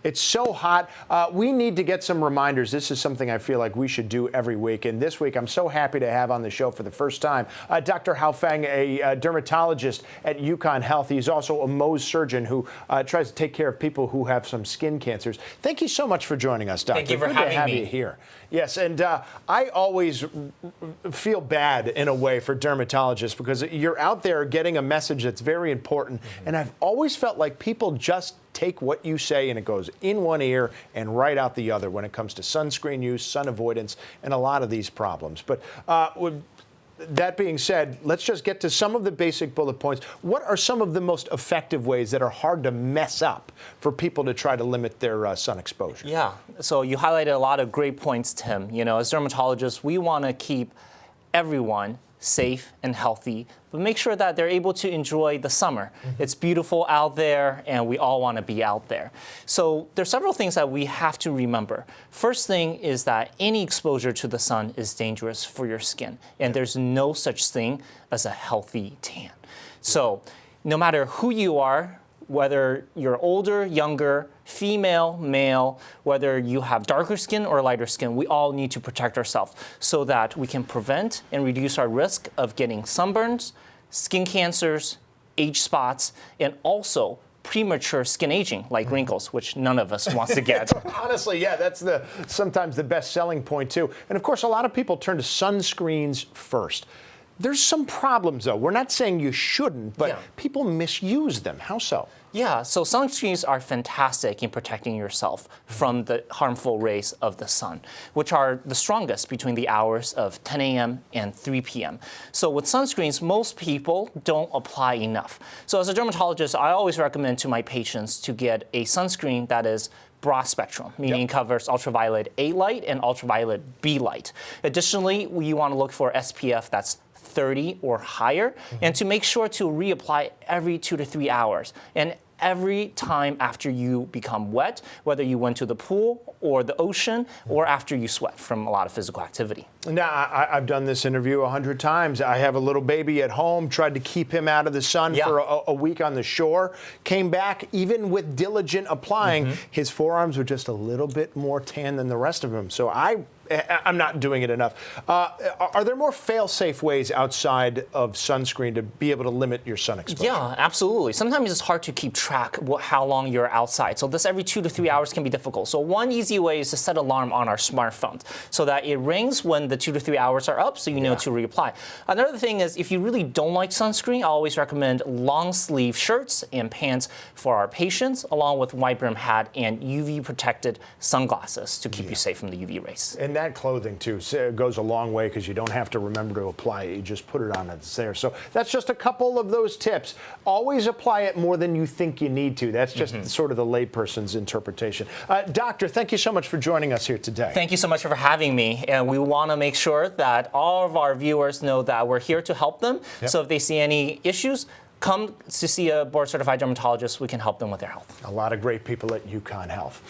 It's so hot. We need to get some reminders. This is something I feel like we should do every week. And this week, I'm so happy to have on the show for the first time Dr. Hao Feng, a dermatologist at UConn Health. He's also a Mohs surgeon who tries to take care of people who have some skin cancers. Thank you so much for joining us, Doctor. Thank you for Good having to have me you here. Yes, and I always feel bad in a way for dermatologists because you're out there getting a message that's very important. And I've always felt like people just take what you say and it goes in one ear and right out the other when it comes to sunscreen use, sun avoidance, and a lot of these problems. But that being said, let's just get to some of the basic bullet points. What are some of the most effective ways that are hard to mess up for people to try to limit their sun exposure? Yeah, so you highlighted a lot of great points, Tim. You know, as dermatologists, we want to keep everyone safe and healthy, but make sure that they're able to enjoy the summer. It's beautiful out there, and we all want to be out there. So there's several things that we have to remember. First thing is that any exposure to the sun is dangerous for your skin, and there's no such thing as a healthy tan. So no matter who you are, whether you're older, younger, female, male, whether you have darker skin or lighter skin, we all need to protect ourselves so that we can prevent and reduce our risk of getting sunburns, skin cancers, age spots, and also premature skin aging like wrinkles, which none of us wants to get. Honestly, yeah, that's sometimes the best selling point too. And of course, a lot of people turn to sunscreens first. There's some problems, though. We're not saying you shouldn't, but people misuse them. How so? Yeah, so sunscreens are fantastic in protecting yourself from the harmful rays of the sun, which are the strongest between the hours of 10 a.m. and 3 p.m. So with sunscreens, most people don't apply enough. So as a dermatologist, I always recommend to my patients to get a sunscreen that is broad spectrum, meaning it covers ultraviolet A light and ultraviolet B light. Additionally, you want to look for SPF that's 30 or higher, and to make sure to reapply every 2 to 3 hours. And every time after you become wet, whether you went to the pool or the ocean or after you sweat from a lot of physical activity. Now, I've done this interview 100 times. I have a little baby at home, tried to keep him out of the sun for a week on the shore, came back, even with diligent applying, his forearms were just a little bit more tan than the rest of him. So I'm not doing it enough. Are there more fail-safe ways outside of sunscreen to be able to limit your sun exposure? Yeah, absolutely. Sometimes it's hard to keep track how long you're outside. So this every 2 to 3 hours can be difficult. So one easy way is to set an alarm on our smartphones so that it rings when the 2 to 3 hours are up so you know to reapply. Another thing is if you really don't like sunscreen, I always recommend long sleeve shirts and pants for our patients along with wide brim hat and UV protected sunglasses to keep you safe from the UV rays. And that clothing, too, goes a long way because you don't have to remember to apply it. You just put it on and it's there. So that's just a couple of those tips. Always apply it more than you think you need to. That's just sort of the layperson's interpretation. Doctor, thank you so much for joining us here today. Thank you so much for having me. And we want to make sure that all of our viewers know that we're here to help them. So if they see any issues, come to see a board-certified dermatologist. We can help them with their health. A lot of great people at UConn Health.